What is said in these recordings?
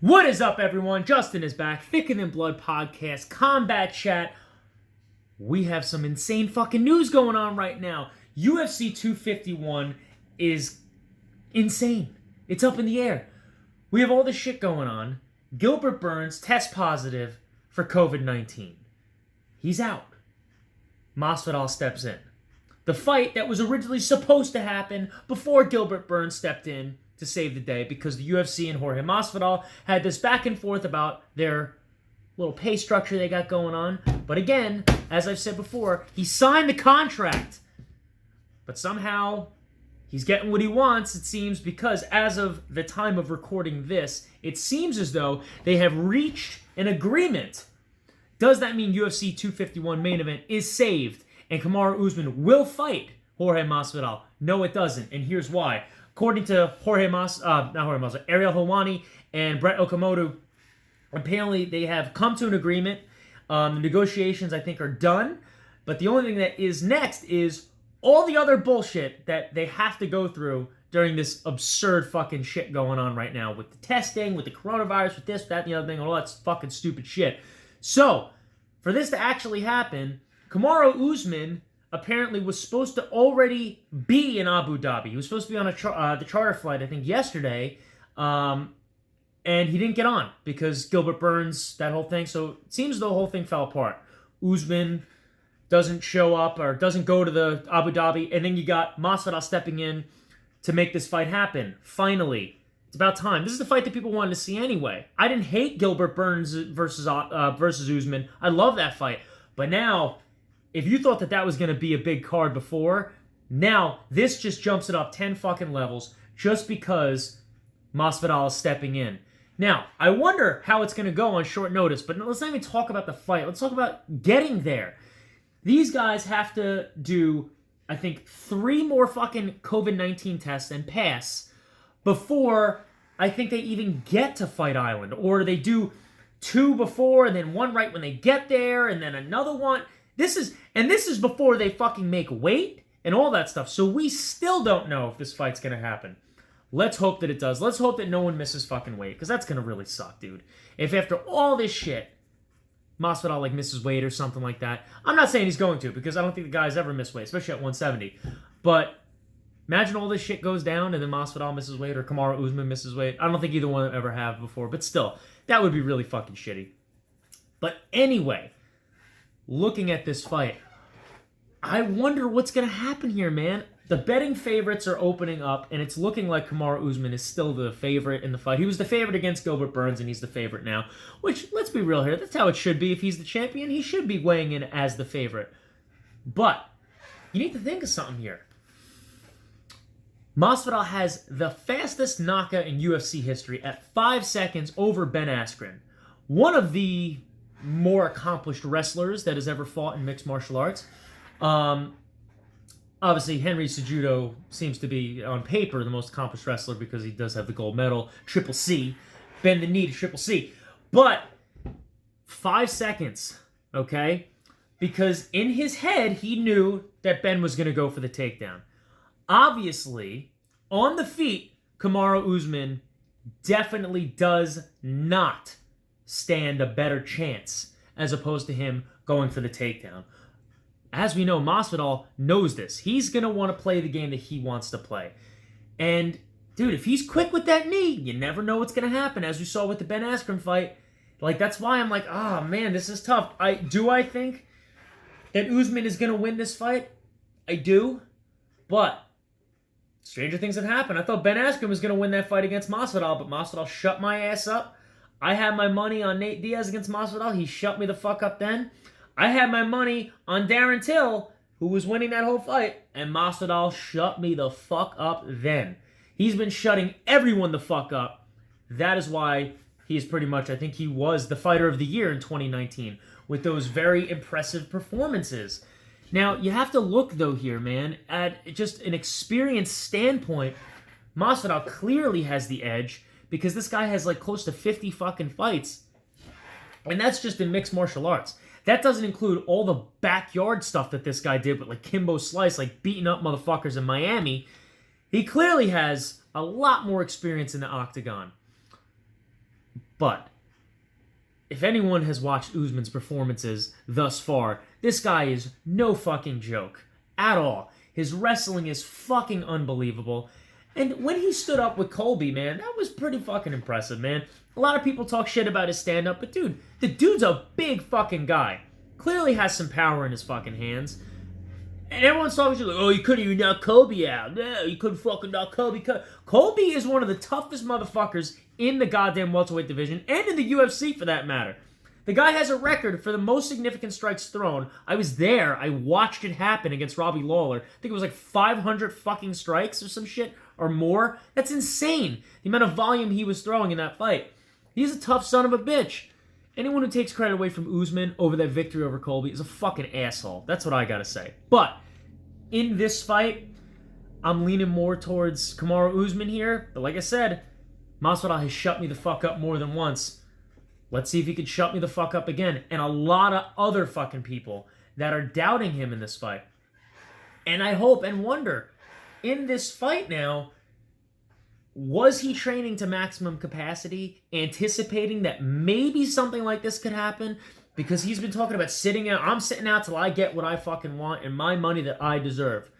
What is up, everyone? Justin is back. Thicker Than Blood podcast, combat chat. We have some insane fucking news going on right now. UFC 251 is insane. It's up in the air. We have all this shit going on. Gilbert Burns tests positive for COVID-19. He's out. Masvidal steps in. The fight that was originally supposed to happen before Gilbert Burns stepped in to save the day, because the UFC and Jorge Masvidal had this back and forth about their little pay structure they got going on. But again, as I've said before, he signed the contract. But somehow he's getting what he wants, it seems, because as of the time of recording this, it seems as though they have reached an agreement. Does that mean UFC 251 main event is saved and Kamaru Usman will fight Jorge Masvidal? No, it doesn't, and here's why. According to Ariel Helwani and Brett Okamoto, apparently they have come to an agreement. The negotiations, I think, are done. But the only thing that is next is all the other bullshit that they have to go through during this absurd fucking shit going on right now with the testing, with the coronavirus, with this, that, and the other thing, all that fucking stupid shit. So, for this to actually happen, Kamaru Usman apparently was supposed to already be in Abu Dhabi. He was supposed to be on the charter flight, I think, yesterday, and he didn't get on because Gilbert Burns, that whole thing. So it seems the whole thing fell apart. Usman doesn't show up or doesn't go to the Abu Dhabi, and then you got Masvidal stepping in to make this fight happen. Finally, it's about time. This is the fight that people wanted to see anyway. I didn't hate Gilbert Burns versus Usman. I love that fight, but now, if you thought that that was going to be a big card before, now this just jumps it up 10 fucking levels just because Masvidal is stepping in. Now, I wonder how it's going to go on short notice, but let's not even talk about the fight. Let's talk about getting there. These guys have to do, I think, 3 more fucking COVID-19 tests and pass before I think they even get to Fight Island. Or they do 2 before and then 1 right when they get there and then another one. This is before they fucking make weight and all that stuff. So we still don't know if this fight's going to happen. Let's hope that it does. Let's hope that no one misses fucking weight, because that's going to really suck, dude. If after all this shit, Masvidal misses weight or something like that. I'm not saying he's going to, because I don't think the guy's ever missed weight, especially at 170. But imagine all this shit goes down and then Masvidal misses weight or Kamaru Usman misses weight. I don't think either one ever have before, but still, that would be really fucking shitty. But anyway, looking at this fight, I wonder what's going to happen here, man. The betting favorites are opening up, and it's looking like Kamaru Usman is still the favorite in the fight. He was the favorite against Gilbert Burns, and he's the favorite now. Which, let's be real here, that's how it should be. If he's the champion, he should be weighing in as the favorite. But you need to think of something here. Masvidal has the fastest knockout in UFC history at 5 seconds over Ben Askren. One of the more accomplished wrestlers that has ever fought in mixed martial arts. Obviously, Henry Cejudo seems to be, on paper, the most accomplished wrestler because he does have the gold medal, Triple C, bend the knee to Triple C. But 5 seconds, okay? Because in his head, he knew that Ben was going to go for the takedown. Obviously, on the feet, Kamaru Usman definitely does not stand a better chance as opposed to him going for the takedown. As we know, Masvidal knows this. He's going to want to play the game that he wants to play. And, dude, if he's quick with that knee, you never know what's going to happen, as we saw with the Ben Askren fight. That's why I'm like, oh, man, this is tough. I think that Usman is going to win this fight? I do. But stranger things have happened. I thought Ben Askren was going to win that fight against Masvidal, but Masvidal shut my ass up. I had my money on Nate Diaz against Masvidal. He shut me the fuck up then. I had my money on Darren Till, who was winning that whole fight, and Masvidal shut me the fuck up then. He's been shutting everyone the fuck up. That is why he's pretty much, I think he was the fighter of the year in 2019 with those very impressive performances. Now, you have to look, though, here, man, at just an experience standpoint. Masvidal clearly has the edge because this guy has close to 50 fucking fights, and that's just in mixed martial arts. That doesn't include all the backyard stuff that this guy did with Kimbo Slice, beating up motherfuckers in Miami. He clearly has a lot more experience in the octagon. But if anyone has watched Usman's performances thus far, this guy is no fucking joke at all. His wrestling is fucking unbelievable. And when he stood up with Colby, man, that was pretty fucking impressive, man. A lot of people talk shit about his stand-up, but dude, the dude's a big fucking guy. Clearly has some power in his fucking hands. And everyone's talking shit like, oh, you couldn't even knock Colby out. No, you couldn't fucking knock Colby. Colby is one of the toughest motherfuckers in the goddamn welterweight division, and in the UFC for that matter. The guy has a record for the most significant strikes thrown. I was there. I watched it happen against Robbie Lawler. I think it was like 500 fucking strikes or some shit or more. That's insane. The amount of volume he was throwing in that fight. He's a tough son of a bitch. Anyone who takes credit away from Usman over that victory over Colby is a fucking asshole. That's what I gotta say. But in this fight, I'm leaning more towards Kamaru Usman here. But like I said, Masvidal has shut me the fuck up more than once. Let's see if he can shut me the fuck up again. And a lot of other fucking people that are doubting him in this fight. And I hope and wonder, in this fight now, was he training to maximum capacity, anticipating that maybe something like this could happen? Because he's been talking about sitting out. I'm sitting out till I get what I fucking want and my money that I deserve.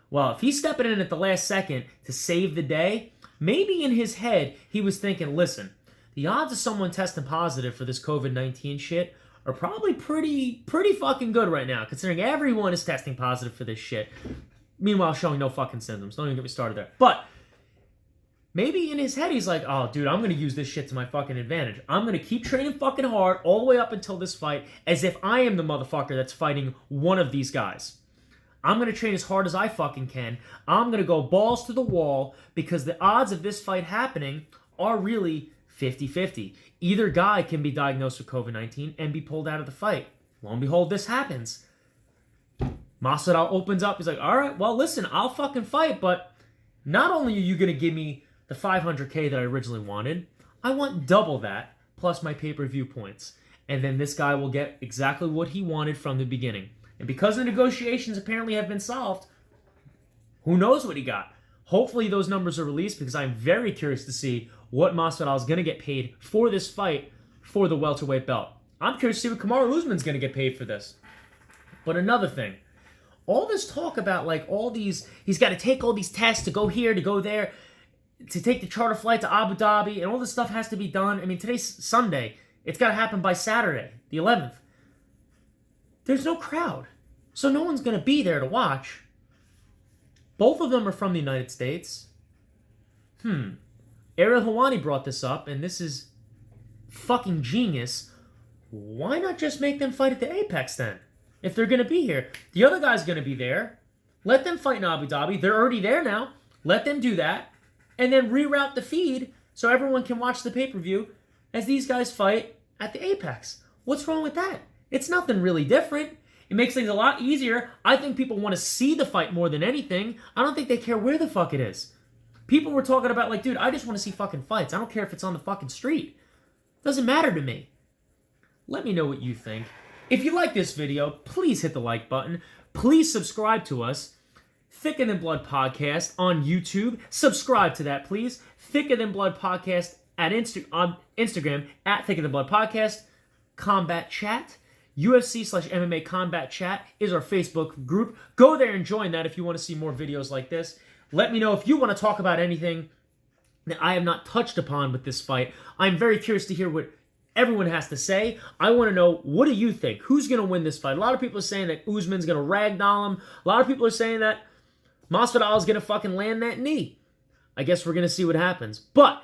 Well, if he's stepping in at the last second to save the day, maybe in his head he was thinking, listen, the odds of someone testing positive for this COVID-19 shit are probably pretty fucking good right now, considering everyone is testing positive for this shit. Meanwhile, showing no fucking symptoms. Don't even get me started there. But maybe in his head he's like, oh, dude, I'm going to use this shit to my fucking advantage. I'm going to keep training fucking hard all the way up until this fight as if I am the motherfucker that's fighting one of these guys. I'm going to train as hard as I fucking can. I'm going to go balls to the wall because the odds of this fight happening are really 50-50. Either guy can be diagnosed with COVID-19 and be pulled out of the fight. Lo and behold, this happens. Masvidal opens up. He's like, all right, well, listen, I'll fucking fight, but not only are you going to give me the $500K that I originally wanted, I want double that plus my pay-per-view points. And then this guy will get exactly what he wanted from the beginning. And because the negotiations apparently have been solved, who knows what he got? Hopefully those numbers are released because I'm very curious to see what Masvidal is going to get paid for this fight for the welterweight belt. I'm curious to see what Kamaru Usman's going to get paid for this. But another thing, all this talk about like all these, he's got to take all these tests to go here, to go there, to take the charter flight to Abu Dhabi, and all this stuff has to be done. I mean, today's Sunday. It's got to happen by Saturday, the 11th. There's no crowd, so no one's going to be there to watch. Both of them are from the United States. Ariel Helwani brought this up, and this is fucking genius. Why not just make them fight at the Apex then? If they're going to be here. The other guy's going to be there. Let them fight in Abu Dhabi. They're already there now. Let them do that. And then reroute the feed so everyone can watch the pay-per-view as these guys fight at the Apex. What's wrong with that? It's nothing really different. It makes things a lot easier. I think people want to see the fight more than anything. I don't think they care where the fuck it is. People were talking about like, dude, I just want to see fucking fights. I don't care if it's on the fucking street. Doesn't matter to me. Let me know what you think. If you like this video, please hit the like button. Please subscribe to us. Thicker Than Blood Podcast on YouTube. Subscribe to that, please. Thicker Than Blood Podcast at on Instagram at Thicker Than Blood Podcast. Combat Chat. UFC/MMA Combat Chat is our Facebook group. Go there and join that if you want to see more videos like this. Let me know if you want to talk about anything that I have not touched upon with this fight. I'm very curious to hear what everyone has to say. I want to know, what do you think? Who's going to win this fight? A lot of people are saying that Usman's going to ragdoll him. A lot of people are saying that Masvidal is going to fucking land that knee. I guess we're going to see what happens. But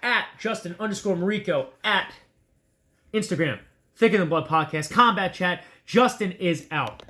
at Justin_Marico at Instagram, Thicker Than Blood Podcast, Combat Chat, Justin is out.